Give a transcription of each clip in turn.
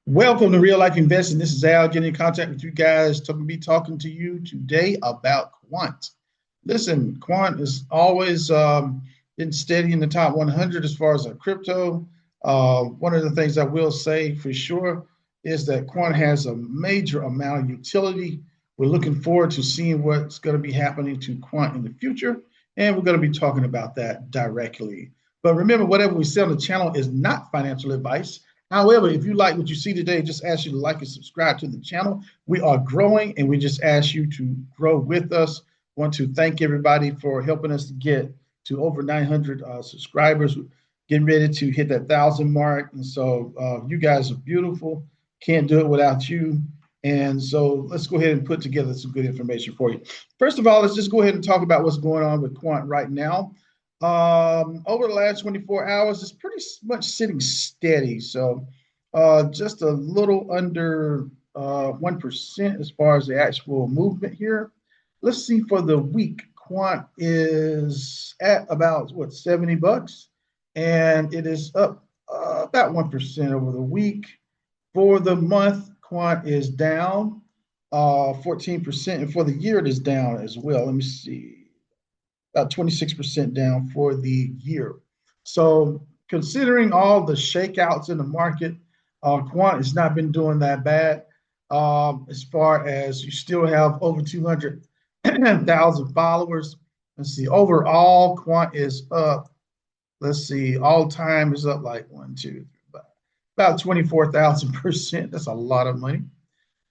Welcome to Real Life Investing. This is Al getting in contact with you guys to be talking to you today about Quant. Listen, Quant is always been steady in the top 100 as far as a crypto. One of the things I will say for sure is that Quant has a major amount of utility. We're looking forward to seeing what's going to be happening to Quant in the future, and we're going to be talking about that directly. But remember, whatever we say on the channel is not financial advice. However, if you like what you see today, just ask you to like and subscribe to the channel. We are growing, and we just ask you to grow with us. Want to thank everybody for helping us to get to over 900 subscribers. Getting ready to hit that 1,000 mark, and so you guys are beautiful. Can't do it without you. And so let's go ahead and put together some good information for you. First of all, let's just go ahead and talk about what's going on with Quant right now. Over the last 24 hours, it's pretty much sitting steady. So just a little under 1% as far as the actual movement here. Let's see for the week. Quant is at about, what, 70 bucks? And it is up about 1% over the week. For the month, Quant is down 14%. And for the year, it is down as well. Let me see. About 26% down for the year. So considering all the shakeouts in the market, Quant has not been doing that bad. As far as you still have over 200,000 followers. Let's see, overall Quant is up. Let's see, all time is up like about 24,000%. That's a lot of money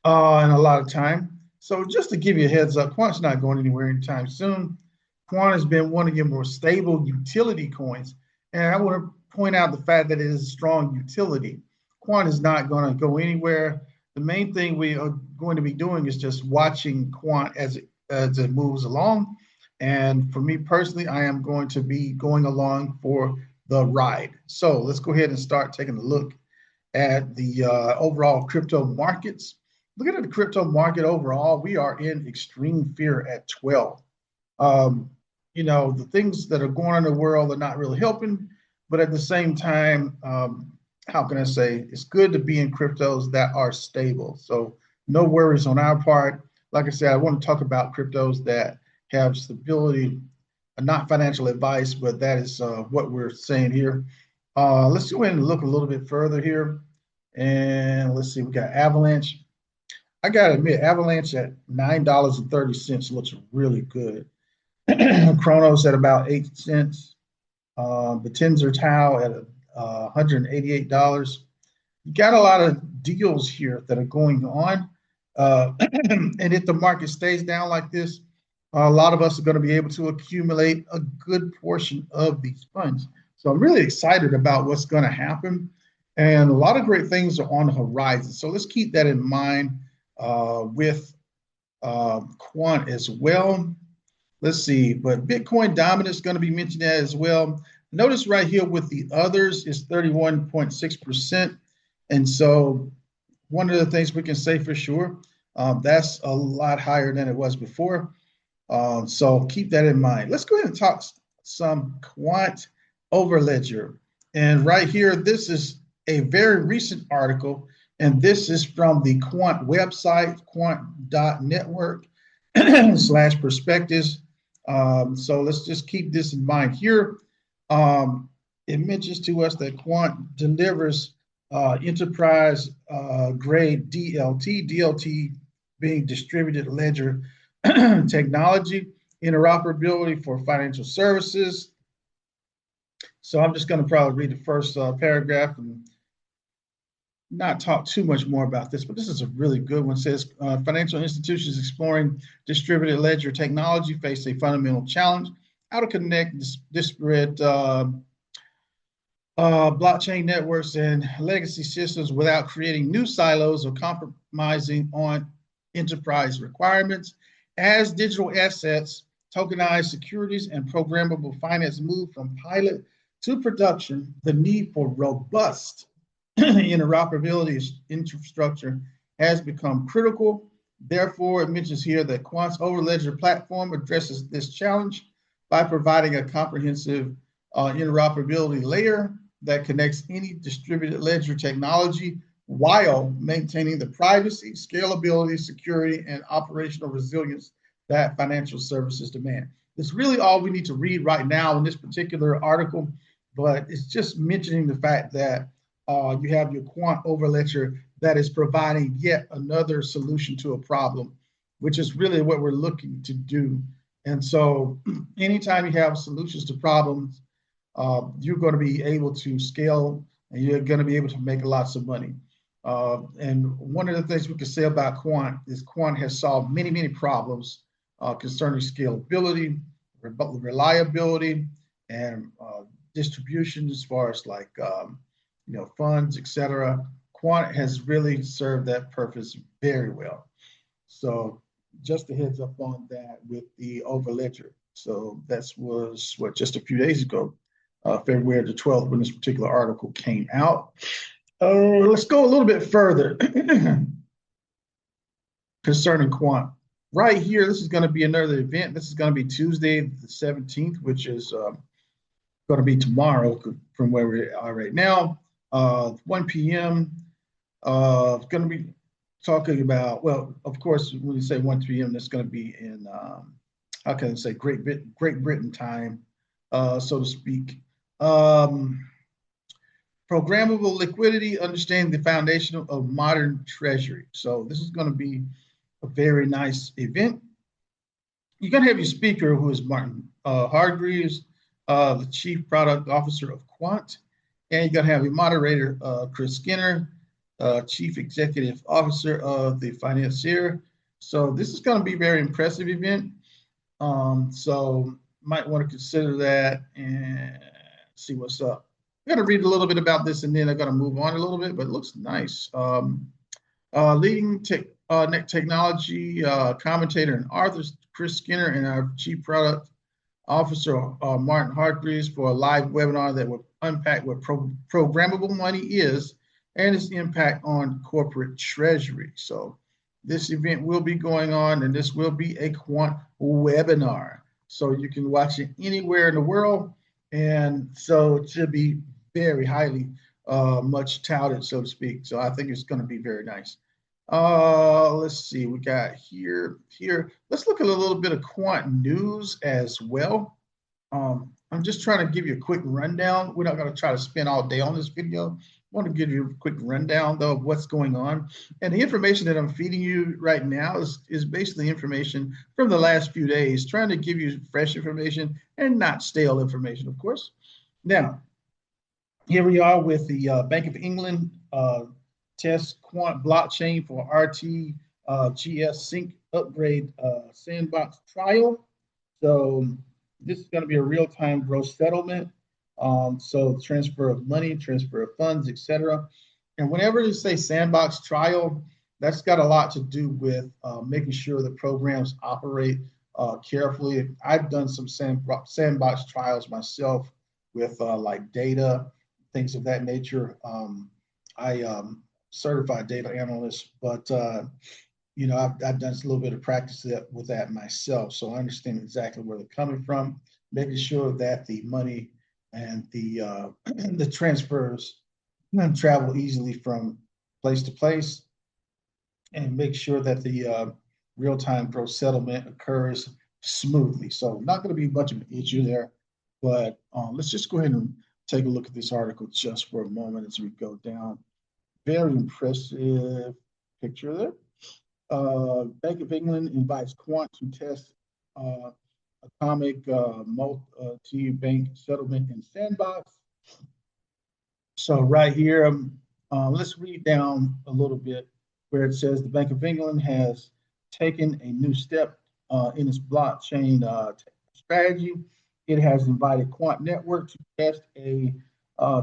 and a lot of time. So just to give you a heads up, Quant's not going anywhere anytime soon. Quant has been one of your more stable utility coins. And I want to point out the fact that it is a strong utility. Quant is not going to go anywhere. The main thing we are going to be doing is just watching Quant as it moves along. And for me personally, I am going to be going along for the ride. So let's go ahead and start taking a look at the overall crypto markets. Looking at the crypto market overall, we are in extreme fear at 12. You know, the things that are going on in the world are not really helping, but at the same time, how can I say, it's good to be in cryptos that are stable. So no worries on our part. Like I said, I want to talk about cryptos that have stability, not financial advice, but that is what we're saying here. Let's go ahead and look a little bit further here. And let's see, we got Avalanche. I got to admit, Avalanche at $9.30 looks really good. Chronos at about 8 cents. The Tensor Tau at $188. You got a lot of deals here that are going on. And if the market stays down like this, a lot of us are going to be able to accumulate a good portion of these funds. So I'm really excited about what's going to happen. And a lot of great things are on the horizon. So let's keep that in mind with Quant as well. Let's see, but Bitcoin dominance is going to be mentioned as well. Notice right here with the others is 31.6%. And so one of the things we can say for sure, that's a lot higher than it was before. So keep that in mind. Let's go ahead and talk some Quant Overledger. And right here, this is a very recent article, and this is from the Quant website, quant.network /perspectives. So let's just keep this in mind here. It mentions to us that Quant delivers enterprise grade DLT being distributed ledger technology, interoperability for financial services. So I'm just going to probably read the first paragraph and not talk too much more about this, but this is a really good one. It says financial institutions exploring distributed ledger technology face a fundamental challenge: how to connect disparate blockchain networks and legacy systems without creating new silos or compromising on enterprise requirements. As digital assets, tokenized securities, and programmable finance move from pilot to production, the need for robust interoperability infrastructure has become critical. Therefore, it mentions here that Quant's Overledger platform addresses this challenge by providing a comprehensive interoperability layer that connects any distributed ledger technology while maintaining the privacy, scalability, security, and operational resilience that financial services demand. It's really all we need to read right now in this particular article, but it's just mentioning the fact that you have your Quant Overledger that is providing yet another solution to a problem, which is really what we're looking to do. And so anytime you have solutions to problems, you're going to be able to scale and you're going to be able to make lots of money. And one of the things we can say about Quant is Quant has solved many, many problems concerning scalability, reliability, and distribution as far as like funds, etc. Quant has really served that purpose very well. So just a heads up on that with the Overledger. So that was what, just a few days ago, February the 12th, when this particular article came out. Let's go a little bit further concerning Quant. Right here, this is going to be another event. This is going to be Tuesday the 17th, which is going to be tomorrow from where we are right now, 1 p.m. Going to be talking about, well, of course, when you say 1 p.m., that's going to be in, how can I say, Great Britain time, so to speak. Programmable liquidity, understanding the foundation of modern treasury. So this is going to be a very nice event. You're going to have your speaker, who is Martin Hargreaves, the Chief Product Officer of Quant. And you're going to have your moderator, Chris Skinner, Chief Executive Officer of the Financier. So this is going to be a very impressive event. So might want to consider that and see what's up. I'm going to read a little bit about this and then I'm going to move on a little bit, but it looks nice. Leading technology commentator and author Chris Skinner and our Chief Product Officer Martin Hargreaves for a live webinar that will unpack what programmable money is and its impact on corporate treasury. So this event will be going on, and this will be a Quant webinar. So you can watch it anywhere in the world. And so it should be very highly much touted, so to speak. So I think it's going to be very nice. Let's see, we got here. Let's look at a little bit of Quant news as well. I'm just trying to give you a quick rundown. We're not going to try to spend all day on this video. I want to give you a quick rundown, though, of what's going on. And the information that I'm feeding you right now is basically information from the last few days, trying to give you fresh information and not stale information, of course. Now, here we are with the Bank of England test Quant blockchain for RTGS sync upgrade sandbox trial. So this is going to be a real-time gross settlement. So transfer of money, transfer of funds, etc. And whenever you say sandbox trial, that's got a lot to do with making sure the programs operate carefully. I've done some sandbox trials myself with like data, things of that nature. I certified data analyst, but I've done a little bit of practice with that myself, so I understand exactly where they're coming from, making sure that the money and the the transfers travel easily from place to place, and make sure that the real-time gross settlement occurs smoothly. So not going to be much of an issue there, but let's just go ahead and take a look at this article just for a moment as we go down. Very impressive picture there. Bank of England invites Quant to test atomic multi-bank settlement in sandbox. So right here, let's read down a little bit where it says the Bank of England has taken a new step in its blockchain strategy. It has invited Quant Network to test a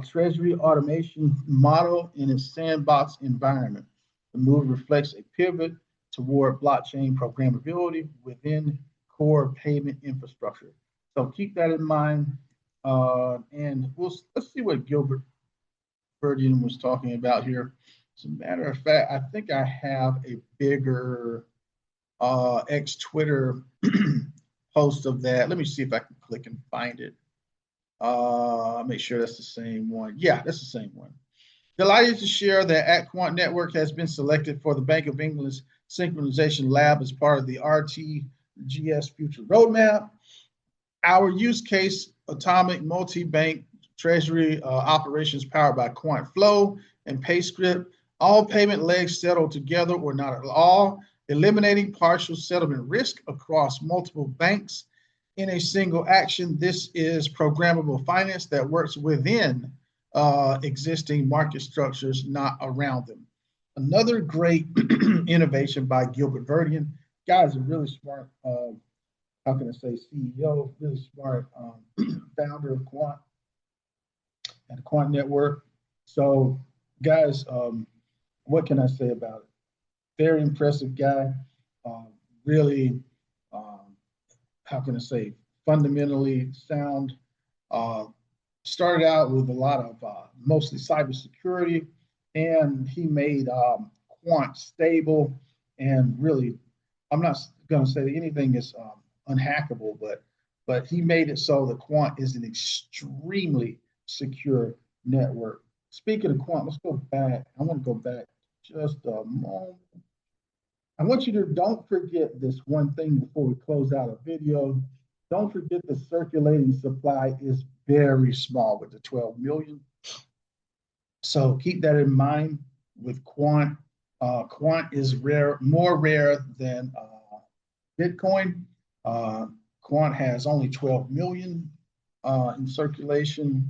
treasury automation model in its sandbox environment. The move reflects a pivot toward blockchain programmability within core payment infrastructure. So keep that in mind. And let's see what Gilbert Burdian was talking about here. As a matter of fact, I think I have a bigger ex-Twitter post of that. Let me see if I can click and find it. Make sure that's the same one. Yeah, that's the same one. Delighted to share that at Quant Network has been selected for the Bank of England's Synchronization Lab as part of the RTGS Future Roadmap. Our use case, atomic multi-bank treasury operations powered by Quant Flow and PayScript, all payment legs settled together or not at all, eliminating partial settlement risk across multiple banks in a single action. This is programmable finance that works within existing market structures, not around them. Another great innovation by Gilbert Verdian. Guy's a really smart, how can I say, CEO, really smart founder of Quant and the Quant Network. So, guys, what can I say about it? Very impressive guy. Really, how can I say, fundamentally sound. Started out with a lot of mostly cybersecurity, and he made Quant stable. And really, I'm not going to say anything is unhackable, but he made it so that Quant is an extremely secure network. Speaking of Quant, let's go back. I want to go back just a moment. I want you to don't forget this one thing before we close out a video. Don't forget the circulating supply is very small with the 12 million. So keep that in mind with Quant. Quant is more rare than Bitcoin. Quant has only 12 million in circulation,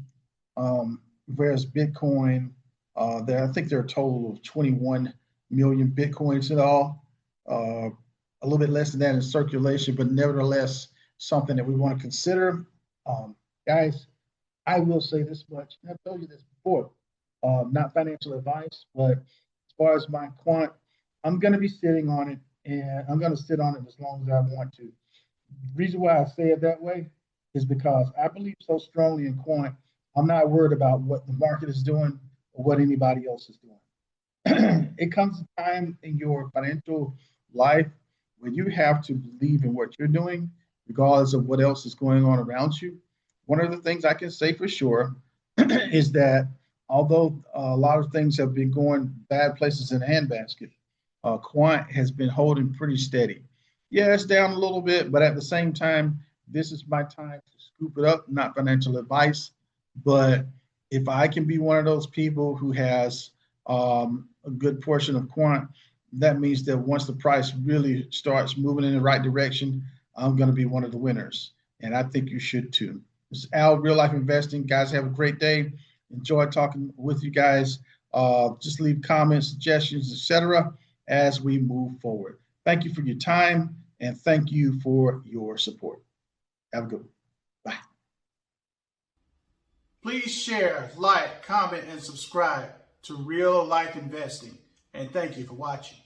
whereas Bitcoin, I think there are a total of 21 million Bitcoins in all. A little bit less than that in circulation, but nevertheless, something that we want to consider. Guys, I will say this much, and I've told you this before, not financial advice, but as far as my Quant, I'm going to be sitting on it, and I'm going to sit on it as long as I want to. The reason why I say it that way is because I believe so strongly in Quant, I'm not worried about what the market is doing or what anybody else is doing. It comes a time in your financial life where you have to believe in what you're doing, regardless of what else is going on around you. One of the things I can say for sure is that although a lot of things have been going bad places in the handbasket, Quant has been holding pretty steady. Yeah, it's down a little bit, but at the same time, this is my time to scoop it up. Not financial advice, but if I can be one of those people who has a good portion of Quant, that means that once the price really starts moving in the right direction, I'm going to be one of the winners. And I think you should too. This is Al, Real Life Investing. Guys, have a great day. Enjoy talking with you guys. Just leave comments, suggestions, etc. as we move forward. Thank you for your time, and thank you for your support. Have a good one. Bye. Please share, like, comment, and subscribe to Real Life Investing. And thank you for watching.